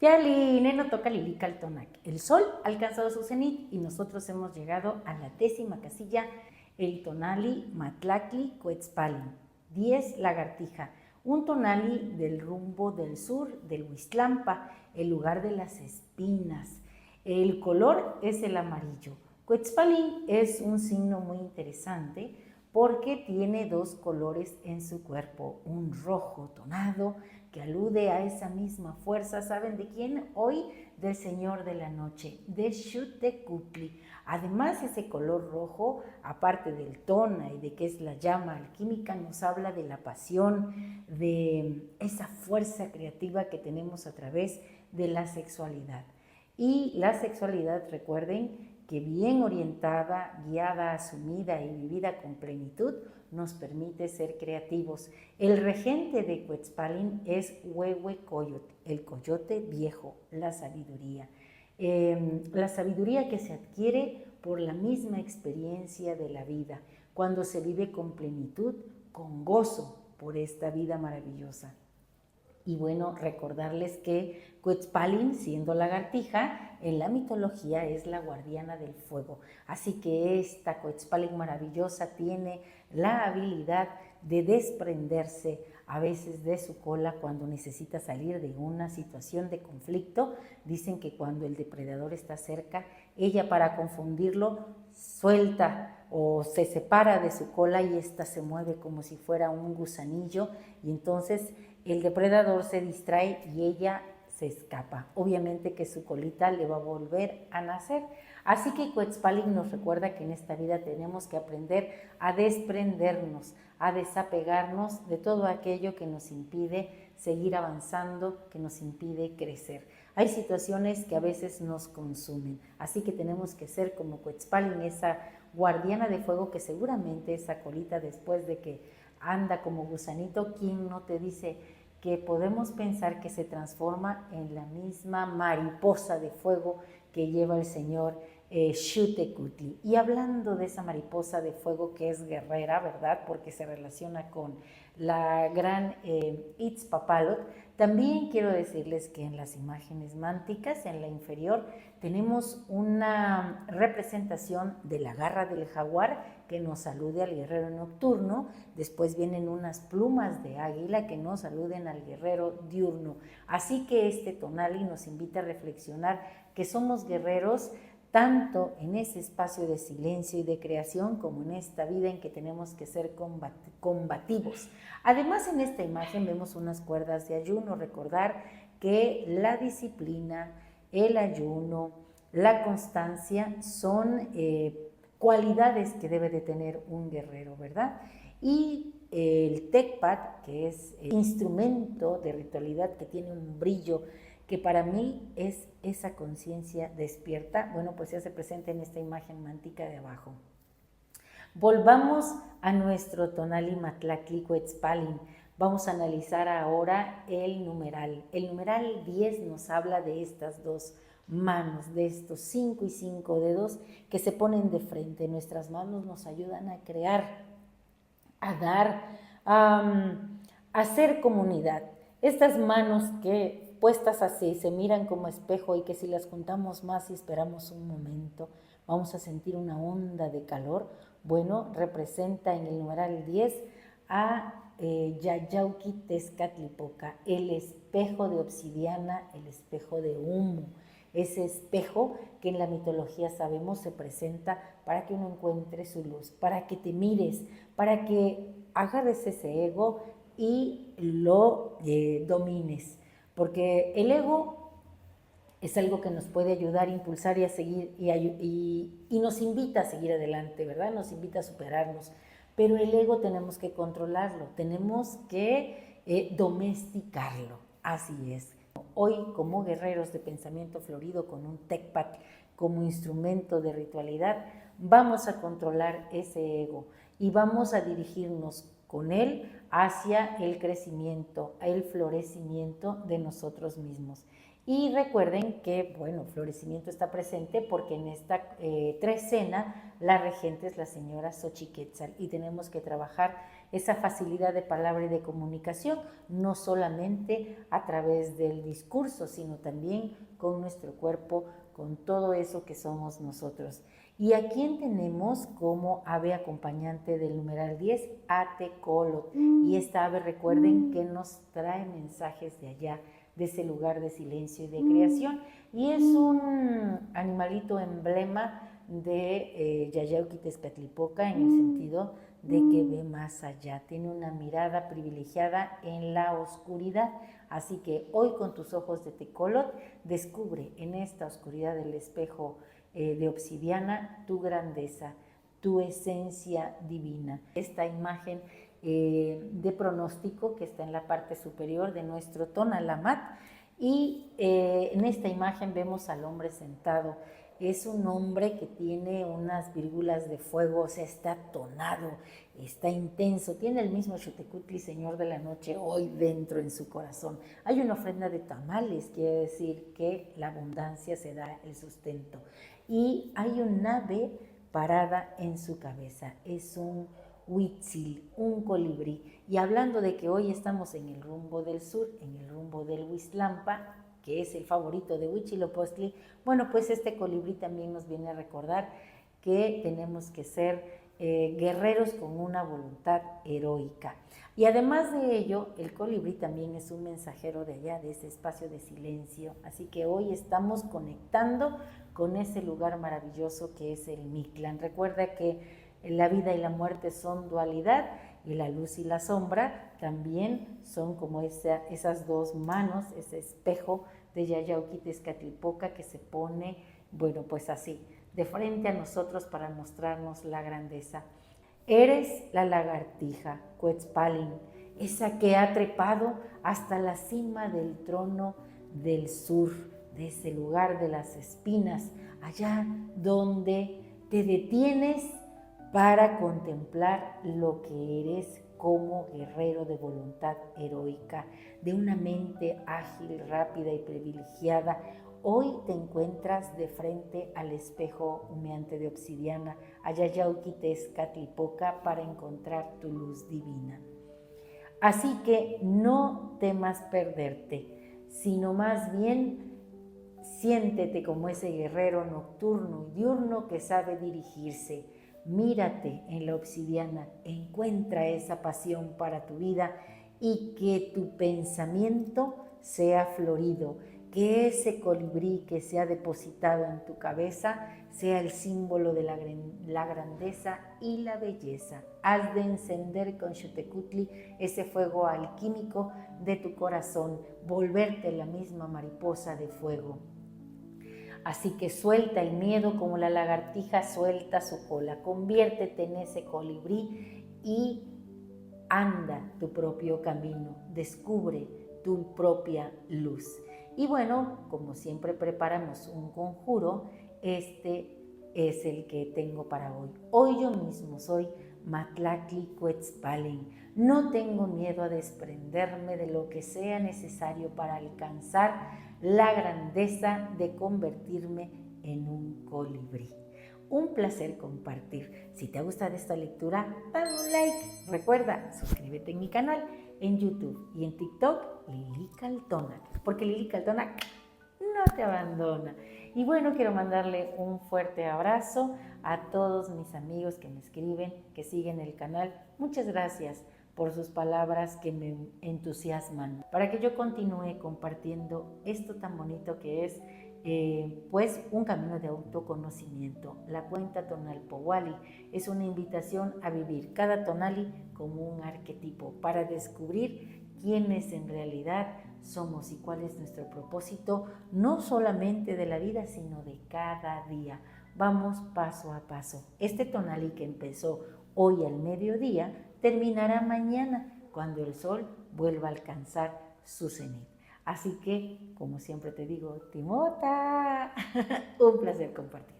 Yali, neno toca Lilical El sol ha alcanzado su cenit y nosotros hemos llegado a la 10ª casilla, el tonali Matlacli Cuetzpalin. 10 lagartija, un tonali del rumbo del sur del Huiztlampa, el lugar de las espinas. El color es el amarillo. Cuetzpalin es un signo muy interesante porque tiene dos colores en su cuerpo, un rojo tonado que alude a esa misma fuerza. ¿Saben de quién? Hoy del Señor de la Noche, de Xiuhtecutli. Además, ese color rojo, aparte del tona y de que es la llama alquímica, nos habla de la pasión, de esa fuerza creativa que tenemos a través de la sexualidad. Y la sexualidad, recuerden, que bien orientada, guiada, asumida y vivida con plenitud, nos permite ser creativos. El regente de Cuetzpalin es Huehuecoyotl, el coyote viejo, la sabiduría. La sabiduría que se adquiere por la misma experiencia de la vida, cuando se vive con plenitud, con gozo por esta vida maravillosa. Y bueno, recordarles que Cuetzpalin, siendo lagartija, en la mitología es la guardiana del fuego. Así que esta Cuetzpalin maravillosa tiene la habilidad de desprenderse a veces de su cola cuando necesita salir de una situación de conflicto. Dicen que cuando el depredador está cerca, ella, para confundirlo, suelta o se separa de su cola y ésta se mueve como si fuera un gusanillo, y entonces el depredador se distrae y ella se escapa. Obviamente que su colita le va a volver a nacer. Así que Cuetzpalin nos recuerda que en esta vida tenemos que aprender a desprendernos, a desapegarnos de todo aquello que nos impide seguir avanzando, que nos impide crecer. Hay situaciones que a veces nos consumen, así que tenemos que ser como Cuetzpalin, esa guardiana de fuego que seguramente esa colita, después de que anda como gusanito, ¿quién no te dice que podemos pensar que se transforma en la misma mariposa de fuego que lleva el Señor Xiuhtecutli? Y hablando de esa mariposa de fuego que es guerrera, ¿verdad? Porque se relaciona con la gran Itzpapalot, también quiero decirles que en las imágenes mánticas, en la inferior, tenemos una representación de la garra del jaguar que nos alude al guerrero nocturno. Después vienen unas plumas de águila que nos aluden al guerrero diurno. Así que este tonali nos invita a reflexionar que somos guerreros tanto en ese espacio de silencio y de creación como en esta vida en que tenemos que ser combativos. Además, en esta imagen vemos unas cuerdas de ayuno. Recordar que la disciplina, el ayuno, la constancia son cualidades que debe de tener un guerrero, ¿verdad? Y el tecpat, que es el instrumento de ritualidad que tiene un brillo que para mí es esa conciencia despierta, bueno, pues ya se presenta en esta imagen mántica de abajo. Volvamos a nuestro tonali Matlacli Cuetzpalin. Vamos a analizar ahora el numeral. El numeral 10 nos habla de estas dos manos, de estos 5 y 5 dedos que se ponen de frente. Nuestras manos nos ayudan a crear, a dar, a hacer comunidad. Estas manos que puestas así se miran como espejo y que si las juntamos más y esperamos un momento, vamos a sentir una onda de calor. Bueno, representa en el numeral 10 a Yayauquitezcatlipoca, el espejo de obsidiana, el espejo de humo. Ese espejo que en la mitología sabemos se presenta para que uno encuentre su luz, para que te mires, para que agarres ese ego y lo domines. Porque el ego es algo que nos puede ayudar, impulsar y a seguir y nos invita a seguir adelante, ¿verdad? Nos invita a superarnos. Pero el ego tenemos que controlarlo, tenemos que domesticarlo. Así es. Hoy, como guerreros de pensamiento florido con un tecpat como instrumento de ritualidad, vamos a controlar ese ego y vamos a dirigirnos con él hacia el crecimiento, el florecimiento de nosotros mismos. Y recuerden que, bueno, florecimiento está presente porque en esta trecena la regente es la señora Xochiquetzal y tenemos que trabajar esa facilidad de palabra y de comunicación, no solamente a través del discurso, sino también con nuestro cuerpo, con todo eso que somos nosotros. Y a quien tenemos como ave acompañante del numeral 10, Atecolot. Y esta ave, recuerden que nos trae mensajes de allá, de ese lugar de silencio y de creación. Y es un animalito emblema de Yayauquitezcatlipoca, en el sentido de que ve más allá, tiene una mirada privilegiada en la oscuridad. Así que hoy, con tus ojos de Tecolot, descubre en esta oscuridad del espejo de obsidiana tu grandeza, tu esencia divina. Esta imagen de pronóstico que está en la parte superior de nuestro Tonalamat, y en esta imagen vemos al hombre sentado. Es un hombre que tiene unas vírgulas de fuego, o sea, está tonado, está intenso, tiene el mismo Xotecutli, Señor de la Noche, hoy dentro en su corazón. Hay una ofrenda de tamales, quiere decir que la abundancia se da el sustento. Y hay un ave parada en su cabeza, es un huitzil, un colibrí. Y hablando de que hoy estamos en el rumbo del sur, en el rumbo del Huizlampa, que es el favorito de Huitzilopochtli, bueno, pues este colibrí también nos viene a recordar que tenemos que ser guerreros con una voluntad heroica. Y además de ello, el colibrí también es un mensajero de allá, de ese espacio de silencio. Así que hoy estamos conectando con ese lugar maravilloso que es el Mictlán. Recuerda que la vida y la muerte son dualidad, y la luz y la sombra también son como esas dos manos, ese espejo de Yayauquitezcatlipoca que se pone, bueno, pues así, de frente a nosotros para mostrarnos la grandeza. Eres la lagartija, Cuetzpalin, esa que ha trepado hasta la cima del trono del sur, de ese lugar de las espinas, allá donde te detienes para contemplar lo que eres como guerrero de voluntad heroica, de una mente ágil, rápida y privilegiada. Hoy te encuentras de frente al espejo humeante de obsidiana, Yayauquitezcatlipoca, para encontrar tu luz divina. Así que no temas perderte, sino más bien siéntete como ese guerrero nocturno y diurno que sabe dirigirse. Mírate en la obsidiana, encuentra esa pasión para tu vida y que tu pensamiento sea florido, que ese colibrí que se ha depositado en tu cabeza sea el símbolo de la grandeza y la belleza. Haz de encender con Xotecutli ese fuego alquímico de tu corazón, volverte la misma mariposa de fuego. Así que suelta el miedo como la lagartija suelta su cola, conviértete en ese colibrí y anda tu propio camino, descubre tu propia luz. Y bueno, como siempre preparamos un conjuro, este es el que tengo para hoy. Hoy yo mismo soy Matlactli Cuetzpalin. No tengo miedo a desprenderme de lo que sea necesario para alcanzar la grandeza de convertirme en un colibrí. Un placer compartir. Si te ha gustado esta lectura, dale un like. Recuerda, suscríbete en mi canal en YouTube y en TikTok, Lili Caltonac, porque Lili Caltonac no te abandona. Y bueno, quiero mandarle un fuerte abrazo a todos mis amigos que me escriben, que siguen el canal. Muchas gracias por sus palabras que me entusiasman, para que yo continúe compartiendo esto tan bonito que es pues un camino de autoconocimiento. La cuenta tonal Powali es una invitación a vivir cada tonali como un arquetipo para descubrir quiénes en realidad somos y cuál es nuestro propósito, no solamente de la vida, sino de cada día. Vamos paso a paso. Este tonali que empezó hoy al mediodía terminará mañana cuando el sol vuelva a alcanzar su cenit. Así que, como siempre te digo, Timota, un placer compartir.